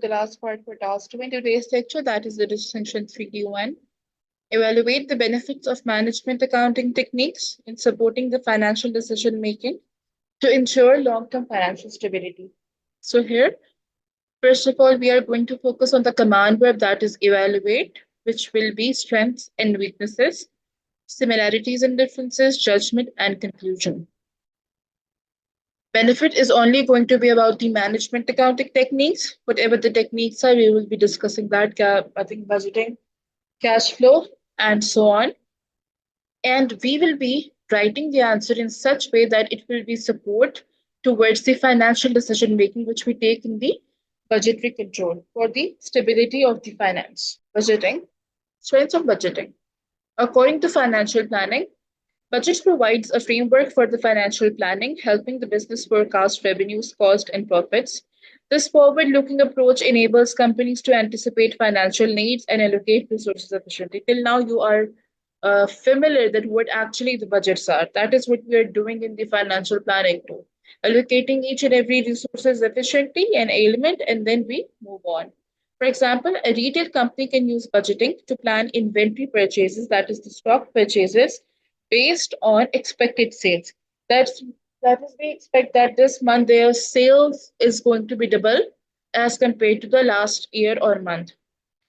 the last part for task 2 in today's lecture, that is the distinction 3D1. Evaluate the benefits of management accounting techniques in supporting the financial decision making to ensure long-term financial stability. So here, first of all, we are going to focus on the command verb, that is evaluate, which will be strengths and weaknesses, similarities and differences, judgment, and conclusion. Benefit is only going to be about the management accounting techniques. Whatever the techniques are, we will be discussing that, I think budgeting, cash flow, and so on. And we will be writing the answer in such way that it will be support towards the financial decision making which we take in the budgetary control for the stability of the finance. Budgeting, strengths of budgeting. According to financial planning, budget provides a framework for the financial planning, helping the business forecast revenues, costs, and profits. This forward-looking approach enables companies to anticipate financial needs and allocate resources efficiently. Till now, you are familiar that what actually the budgets are. That is what we are doing in the financial planning too. Allocating each and every resources efficiently and element, and then we move on. For example, a retail company can use budgeting to plan inventory purchases, that is the stock purchases, based on expected sales. That's that is we expect that this month their sales is going to be double as compared to the last year or month,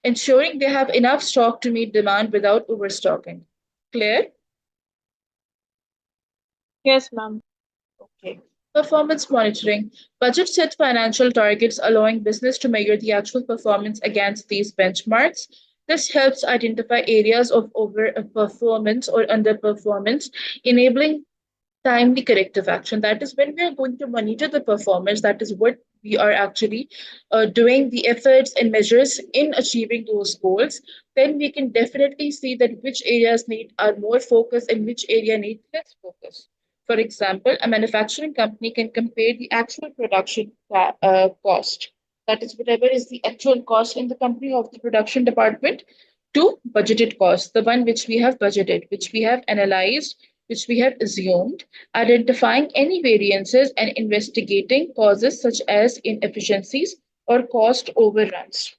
ensuring they have enough stock to meet demand without overstocking. Clear? Yes, ma'am. Okay. Performance monitoring. Budget set financial targets, allowing business to measure the actual performance against these benchmarks. This helps identify areas of overperformance or underperformance, enabling timely corrective action. That is when we are going to monitor the performance. That is what we are actually doing the efforts and measures in achieving those goals. Then we can definitely see that which areas need are more focus and which area needs less focus. For example, a manufacturing company can compare the actual production cost, that is whatever is the actual cost in the company of the production department, to budgeted cost, the one which we have budgeted, which we have analyzed, which we have assumed, identifying any variances and investigating causes such as inefficiencies or cost overruns.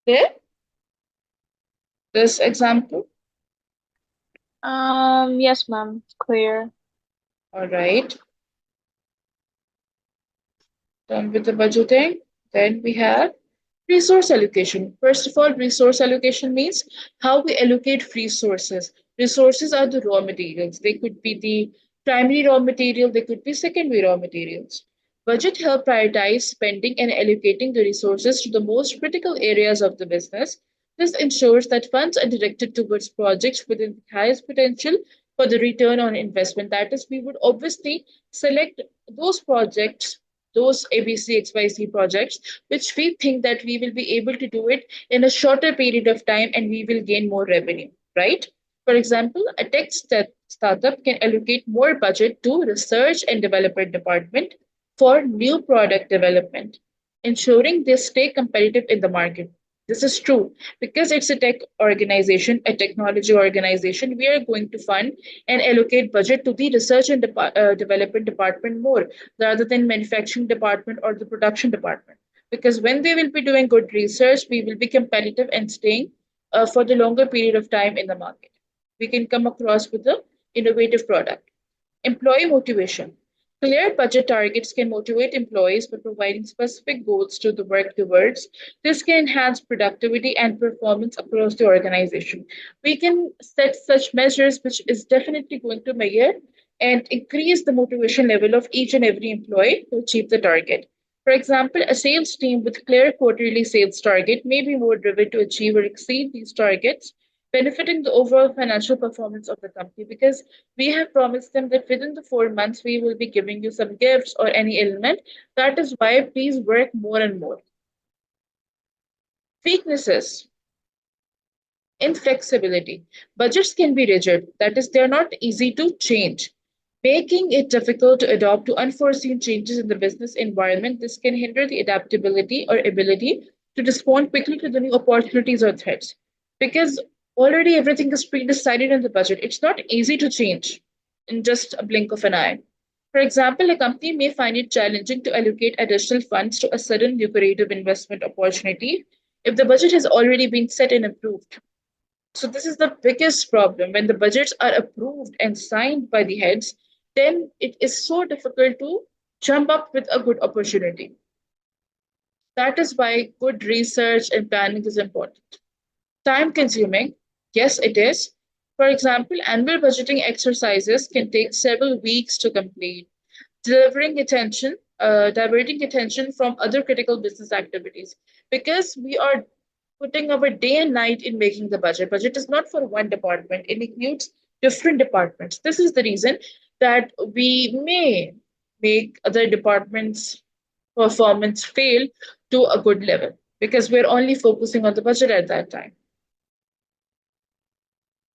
There, this example. Yes, ma'am. Clear. All right. Done with the budgeting. Then we have resource allocation. First of all, resource allocation means how we allocate resources. Resources are the raw materials. They could be the primary raw material, they could be secondary raw materials. Budget help prioritize spending and allocating the resources to the most critical areas of the business. This ensures that funds are directed towards projects with the highest potential for the return on investment. That is, we would obviously select those projects, those ABCXYZ projects, which we think that we will be able to do it in a shorter period of time and we will gain more revenue, right? For example, a tech startup can allocate more budget to research and development department for new product development, ensuring they stay competitive in the market. This is true because it's a tech organization, a technology organization. We are going to fund and allocate budget to the research and development department more rather than manufacturing department or the production department. Because when they will be doing good research, we will be competitive and staying for the longer period of time in the market. We can come across with the innovative product. Employee motivation. Clear budget targets can motivate employees by providing specific goals to the work towards. This can enhance productivity and performance across the organization. We can set such measures which is definitely going to measure and increase the motivation level of each and every employee to achieve the target. For example, a sales team with clear quarterly sales target may be more driven to achieve or exceed these targets, benefiting the overall financial performance of the company because we have promised them that within the 4 months we will be giving you some gifts or any element. That is why please work more and more. Weaknesses. Inflexibility. Budgets can be rigid, that is, they are not easy to change, making it difficult to adopt to unforeseen changes in the business environment. This can hinder the adaptability or ability to respond quickly to the new opportunities or threats. Because already everything is pre-decided in the budget. It's not easy to change in just a blink of an eye. For example, a company may find it challenging to allocate additional funds to a sudden lucrative investment opportunity if the budget has already been set and approved. So, this is the biggest problem. When the budgets are approved and signed by the heads, then it is so difficult to jump up with a good opportunity. That is why good research and planning is important. Time consuming, yes, it is. For example, annual budgeting exercises can take several weeks to complete, diverting attention from other critical business activities because we are putting our day and night in making the budget. Budget is not for one department, it includes different departments. This is the reason that we may make other departments' performance fail to a good level because we're only focusing on the budget at that time.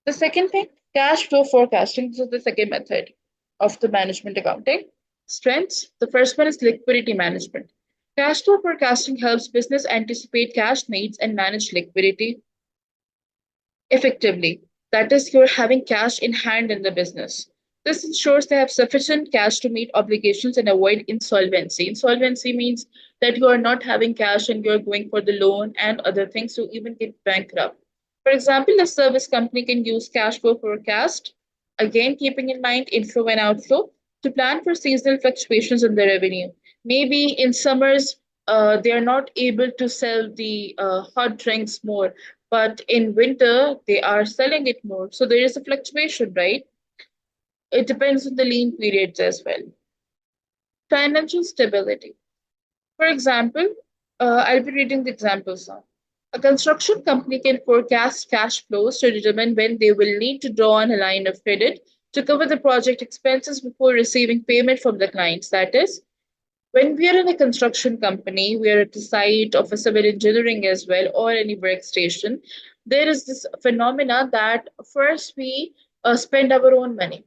The second thing, cash flow forecasting. This is the second method of the management accounting. Strengths. The first one is liquidity management. Cash flow forecasting helps business anticipate cash needs and manage liquidity effectively. That is, you're having cash in hand in the business. This ensures they have sufficient cash to meet obligations and avoid insolvency. Insolvency means that you are not having cash and you're going for the loan and other things to even get bankrupt. For example, a service company can use cash flow forecast, again keeping in mind inflow and outflow, to plan for seasonal fluctuations in the revenue. Maybe in summers, they are not able to sell the hot drinks more, but in winter they are selling it more. So there is a fluctuation, right? It depends on the lean periods as well. Financial stability. For example, I'll be reading the examples now. A construction company can forecast cash flows to determine when they will need to draw on a line of credit to cover the project expenses before receiving payment from the clients. That is, when we are in a construction company, we are at the site of a civil engineering as well, or any workstation, there is this phenomena that first we spend our own money.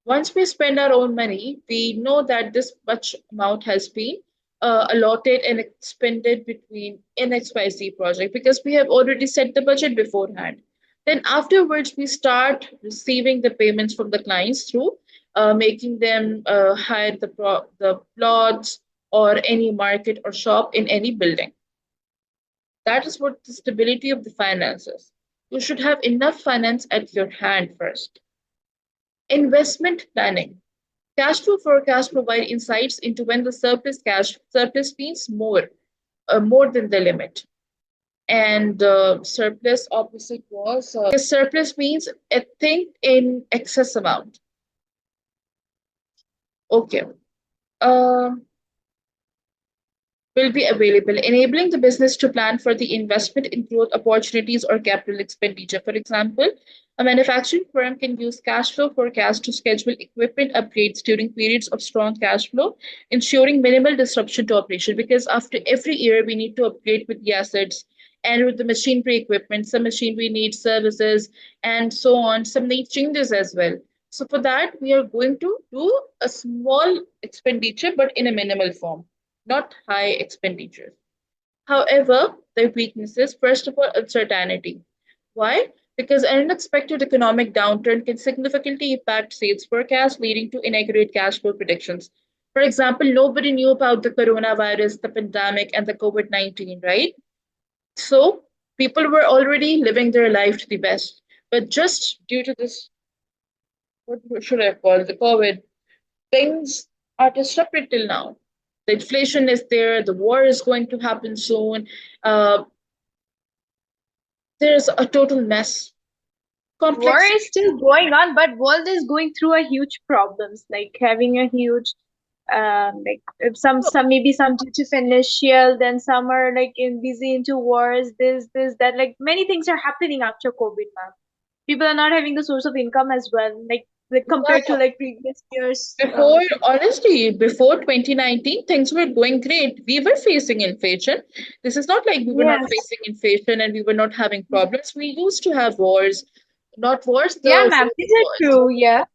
Once we spend our own money, we know that this much amount has been allotted and expended between in XYZ project because we have already set the budget beforehand. Then afterwards, we start receiving the payments from the clients through making them hire the plots or any market or shop in any building. That is what the stability of the finances. You should have enough finance at your hand first. Investment planning. Cash flow forecasts provide insights into when the surplus means more than the limit. And surplus opposite was surplus means a thing in excess amount. Okay. Um will be available, enabling the business to plan for the investment in growth opportunities or capital expenditure. For example, a manufacturing firm can use cash flow forecast to schedule equipment upgrades during periods of strong cash flow, ensuring minimal disruption to operation. Because after every year, we need to upgrade with the assets and with the machinery equipment. Some machinery needs services and so on. Some need changes as well. So for that, we are going to do a small expenditure, but in a minimal form, not high expenditures. However, their weaknesses, first of all, uncertainty. Why? Because an unexpected economic downturn can significantly impact sales forecasts, leading to inaccurate cash flow predictions. For example, nobody knew about the coronavirus, the pandemic, and the COVID-19, right? So people were already living their life to the best. But just due to this, what should I call it, the COVID, things are disrupted till now. The inflation is there, the war is going to happen soon. Uh, there's a total mess. War is Complexity. still going on, but world is going through a huge problems, like having a huge like if some maybe some due to financial, then some are like in busy into wars, this that, like many things are happening after COVID, ma'am. People are not having the source of income as well, like compared to Yeah. like previous years. Before 2019, things were going great. We were facing inflation. This is not like we were not Yes. facing inflation and we were not having problems. We used to have wars, not wars, the Yeah, ma'am, food these are wars. true. Yeah.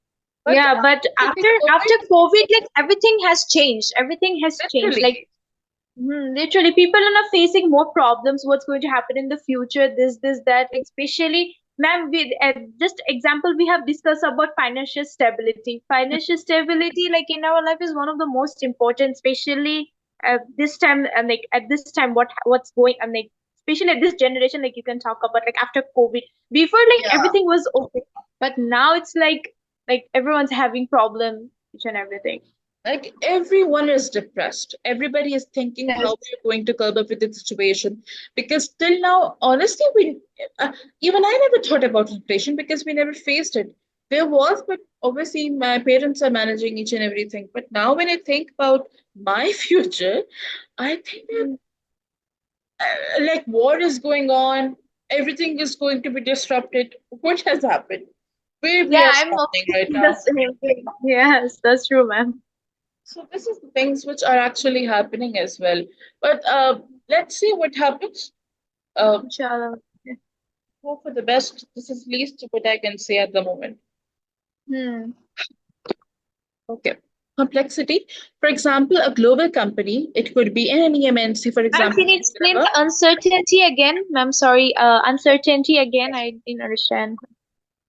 But Yeah, but after the after COVID, COVID, like everything has changed. Everything has changed. Like literally, literally, people are not facing more problems. What's going to happen in the future? This, that. Like, especially Ma'am, just example we have discussed about financial stability. Financial stability, like in our life, is one of the most important, especially this time. Like at this time, what's going? Like especially at this generation, like you can talk about like after COVID. Before, like Yeah. everything was okay, but now it's like everyone's having problem, each and everything. Like everyone is depressed. Everybody is thinking how Yes. we're going to curb up with the situation. Because till now, honestly, uh, even I never thought about inflation because we never faced it. There was, but obviously my parents are managing each and everything. But now when I think about my future, I think that Mm. like war is going on, everything is going to be disrupted. What has happened? Where we Yeah, are I'm also standing right thinking the now. same thing. Yes, that's true, ma'am. So this is the things which are actually happening as well. But let's see what happens. Uh, Inshallah. Hope for the best. This is least what I can say at the moment. Hmm. Okay. Complexity. For example, a global company, it could be any MNC, for Ma'am, example, can you explain whatever. the uncertainty again? Ma'am, sorry, uncertainty again. I didn't understand.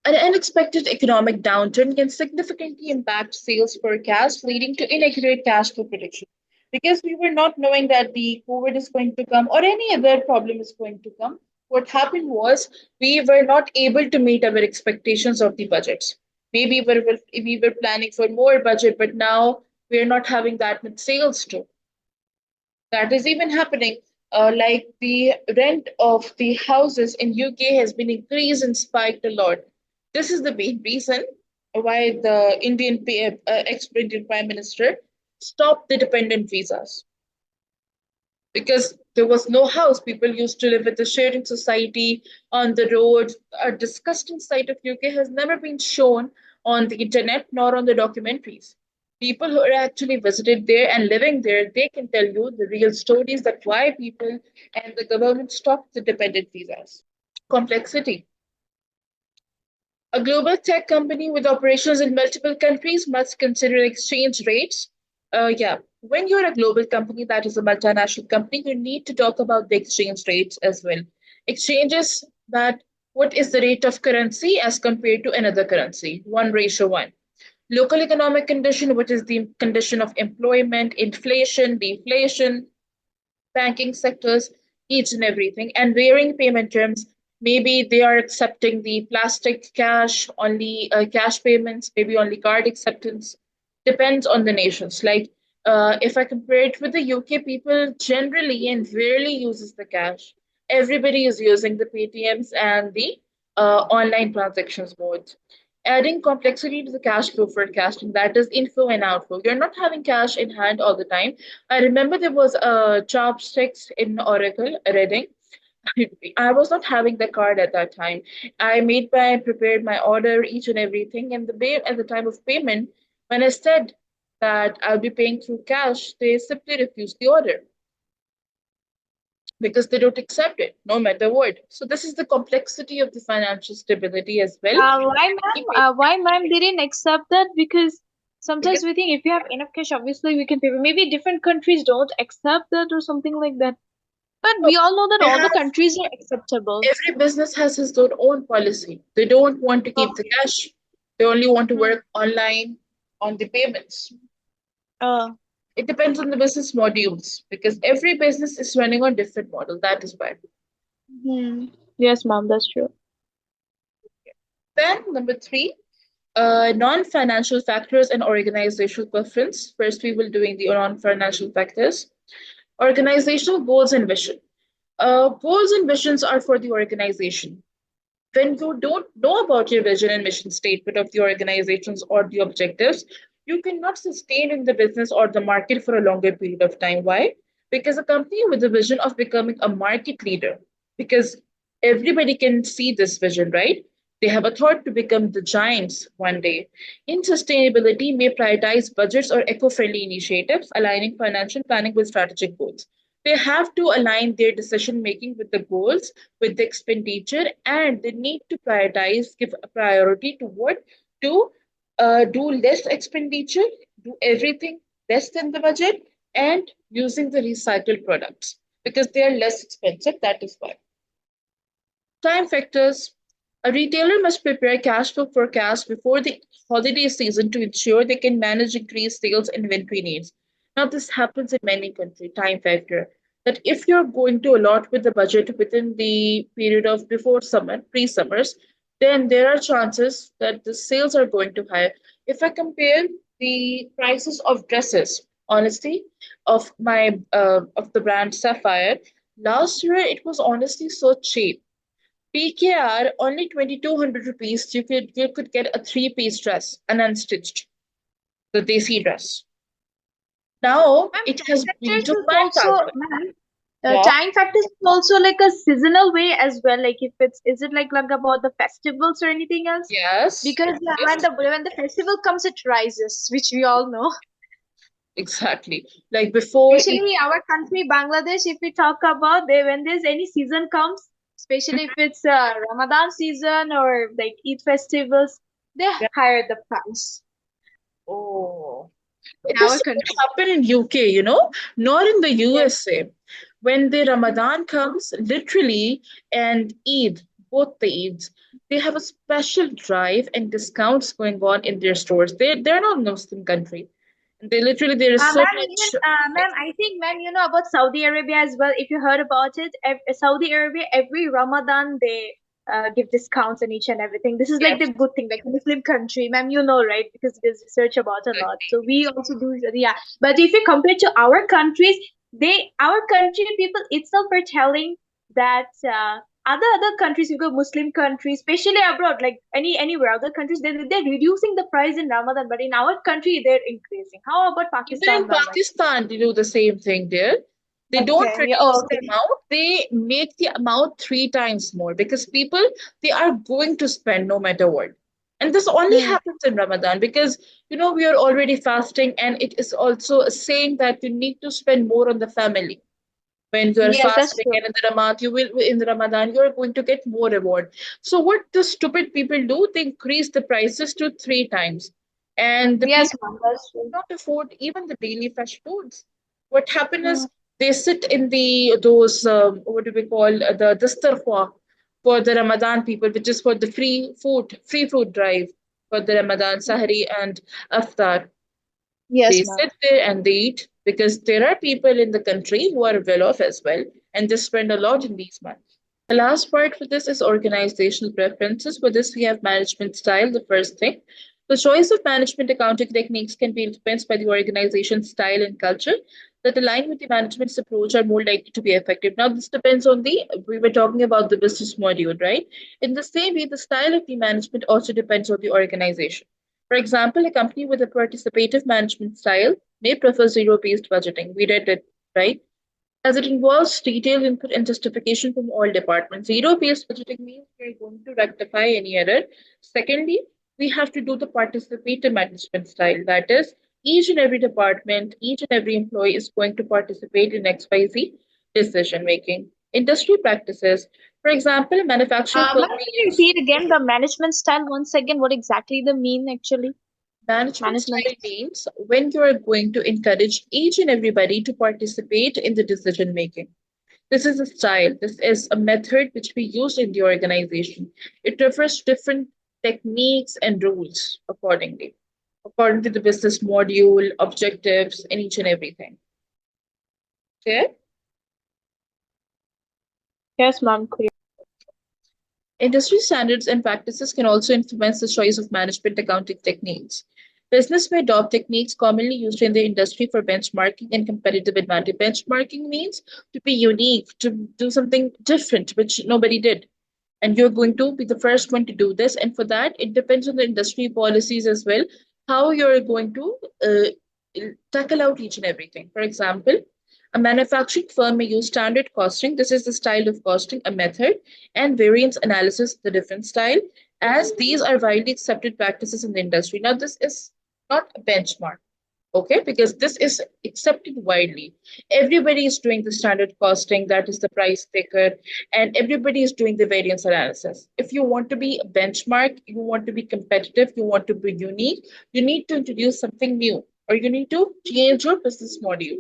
An unexpected economic downturn can significantly impact sales forecasts, leading to inaccurate cash flow prediction. Because we were not knowing that the COVID is going to come or any other problem is going to come, what happened was we were not able to meet our expectations of the budgets. Maybe we were planning for more budget, but now we are not having that much sales too. That is even happening. Like the rent of the houses in UK has been increased and spiked a lot. This is the main reason why the ex-Indian Prime Minister stopped the dependent visas because there was no house. People used to live with a sharing society on the road. A disgusting sight of UK has never been shown on the internet nor on the documentaries. People who are actually visited there and living there, they can tell you the real stories that why people and the government stopped the dependent visas. Complexity. A global tech company with operations in multiple countries must consider exchange rates. Yeah, when you're a global company that is a multinational company, you need to talk about the exchange rates as well. Exchanges that what is the rate of currency as compared to another currency? 1:1. Local economic condition, which is the condition of employment, inflation, deflation, banking sectors, each and everything, and varying payment terms. Maybe they are accepting the plastic cash, only cash payments, maybe only card acceptance. Depends on the nations. Like if I compare it with the UK, people generally and rarely uses the cash. Everybody is using the PTMs and the online transactions modes. Adding complexity to the cash flow forecasting, that is inflow and outflow. You're not having cash in hand all the time. I remember there was a chopsticks in Oracle Reading. I was not having the card at that time. Prepared my order, each and everything, and at the time of payment, when I said that I'll be paying through cash, they simply refused the order because they don't accept it, no matter what. So this is the complexity of the financial stability as well. Why, ma'am? Why, ma'am, they didn't accept that? Because sometimes Because we think if we have enough cash, obviously we can pay. Maybe different countries don't accept that or something like that. But oh, we all know that they all the have countries are acceptable. every business has its own policy. They don't want to keep the Okay. cash. They only want to Hmm. work online on the payments. Uh, It depends on the business modules because every business is running on different model. That is why. hmm. Yes, ma'am, that's true. Then number three, non-financial factors and organizational preference. First, we will doing the non-financial factors. Organizational goals and vision. Goals and visions are for the organization. When you don't know about your vision and mission statement of the organizations or the objectives, you cannot sustain in the business or the market for a longer period of time. Why? Because a company with a vision of becoming a market leader, because everybody can see this vision, right? They have a thought to become the giants one day. In sustainability, may prioritize budgets or eco-friendly initiatives, aligning financial planning with strategic goals. They have to align their decision making with the goals, with the expenditure, and they need to prioritize, give a priority to what to do less expenditure, do everything less than the budget, and using the recycled products because they are less expensive. That is why. Time factors. A retailer must prepare cash flow forecasts before the holiday season to ensure they can manage increased sales and inventory needs. Now, this happens in many countries, time factor. That if you're going to allot with the budget within the period of before summer, pre-summers, then there are chances that the sales are going to higher. If I compare the prices of dresses, honestly, of the brand Sapphire, last year it was honestly so cheap. PKR only 2,200 rupees. You could get a three-piece dress, an unstitched, the desi dress. Now Ma'am, it time has been factors to is also, 5,000. ma'am, Yeah. time factors is also like a seasonal way as well. Like if it's, is it like about the festivals or anything else? Yes. Because yeah, when Yes. the festival comes, it rises, which we all know. Exactly. Like before Eid. Especially our country, Bangladesh, if we talk about they, when there's any season comes, especially if it's Ramadan season or like Eid festivals, they Yeah. hire the price Oh. in This our doesn't country. happen in UK, nor in the Yes. USA. When the Ramadan comes, literally, and Eid, both the Eids, they have a special drive and discounts going on in their stores. They're not a Muslim country. They literally there is so Ma'am, even much. ma'am, I think, ma'am, you know about Saudi Arabia as well. If you heard about it, Saudi Arabia every Ramadan they give discounts on each and everything. This is like Yes, the good thing, like a Muslim country, ma'am. You know, right? Because there's research about a lot. exactly. So we also do, yeah. But if you compare to our countries, our country people itself are telling that other countries, you go Muslim countries, especially abroad, like anywhere other countries, they're reducing the price in Ramadan, but in our country they're increasing. How about Even Pakistan, in ma'am? Pakistan, they do the same thing there. They don't Okay, yeah, oh, reduce the okay. amount, they make the amount three times more because people, they are going to spend no matter what. And this only Hmm. happens in Ramadan because, we are already fasting, and it is also a saying that you need to spend more on the family. When you are Yes, that's fasting true. and in the Ramadan, you are going to get more reward. So what the stupid people do, they increase the prices to three times. And the Yes, people ma'am, that's true. not afford even the daily fresh foods. What happens Hmm. is they sit in the those what do we call the dastarkha for the Ramadan people, which is for the free food drive for the Ramadan Sahri and Aftar. They Yes, ma'am. sit there and they eat because there are people in the country who are well off as well, and they spend a lot in these months. The last part for this is organizational preferences. For this, we have management style, the first thing. The choice of management accounting techniques can be influenced by the organization style and culture that align with the management's approach are more likely to be effective. Now, this depends on we were talking about the business module, right? In the same way, the style of the management also depends on the organization. For example, a company with a participative management style may prefer zero based budgeting. We read it, right? As it involves detailed input and justification from all departments. Zero-based budgeting means we're going to rectify any error. Secondly, we have to do the participative management style. That is, each and every department, each and every employee is going to participate in XYZ decision making. Industry practices, for example, a manufacturing firm Ma'am, may can you use repeat again the management style once again? What exactly the mean actually? management Management. style means when you are going to encourage each and everybody to participate in the decision making. This is a style, this is a method which we use in the organization. It refers to different techniques and rules according to the business module, objectives, and each and everything. Okay? Yes, ma'am. Clear. Industry standards and practices can also influence the choice of management accounting techniques. Business may adopt techniques commonly used in the industry for benchmarking and competitive advantage. Benchmarking means to be unique, to do something different, which nobody did. And you're going to be the first one to do this. And for that, it depends on the industry policies as well, how you're going to tackle out each and everything. For example, a manufacturing firm may use standard costing. This is the style of costing, a method, and variance analysis, the different style, as these are widely accepted practices in the industry. Now, this is not a benchmark, okay, because this is accepted widely. Everybody is doing the standard costing, that is the price taker, and everybody is doing the variance analysis. If you want to be a benchmark, you want to be competitive, you want to be unique, you need to introduce something new, or you need to change your business model.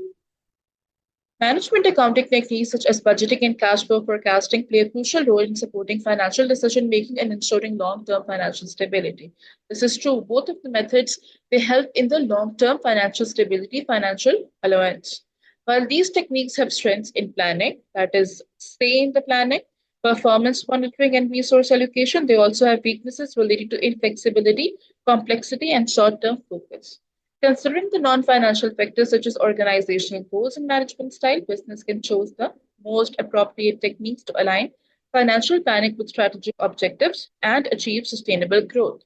Management accounting techniques such as budgeting and cash flow forecasting play a crucial role in supporting financial decision making and ensuring long-term financial stability. This is true. Both of the methods they help in the long-term financial stability, financial allowance. While these techniques have strengths in planning, that is, stay in the planning, performance monitoring, and resource allocation, they also have weaknesses related to inflexibility, complexity, and short-term focus. Considering the non-financial factors such as organizational goals and management style, business can choose the most appropriate techniques to align financial planning with strategic objectives and achieve sustainable growth.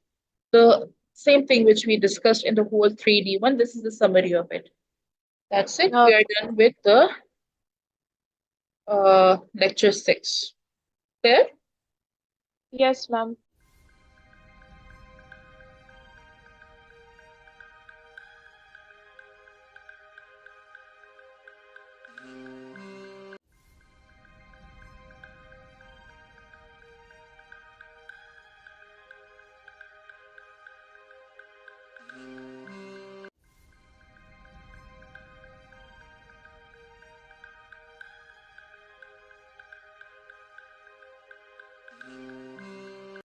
The same thing which we discussed in the whole 3D one, this is the summary of it. That's it. We Okay. are done with the lecture 6. There? Yes, ma'am.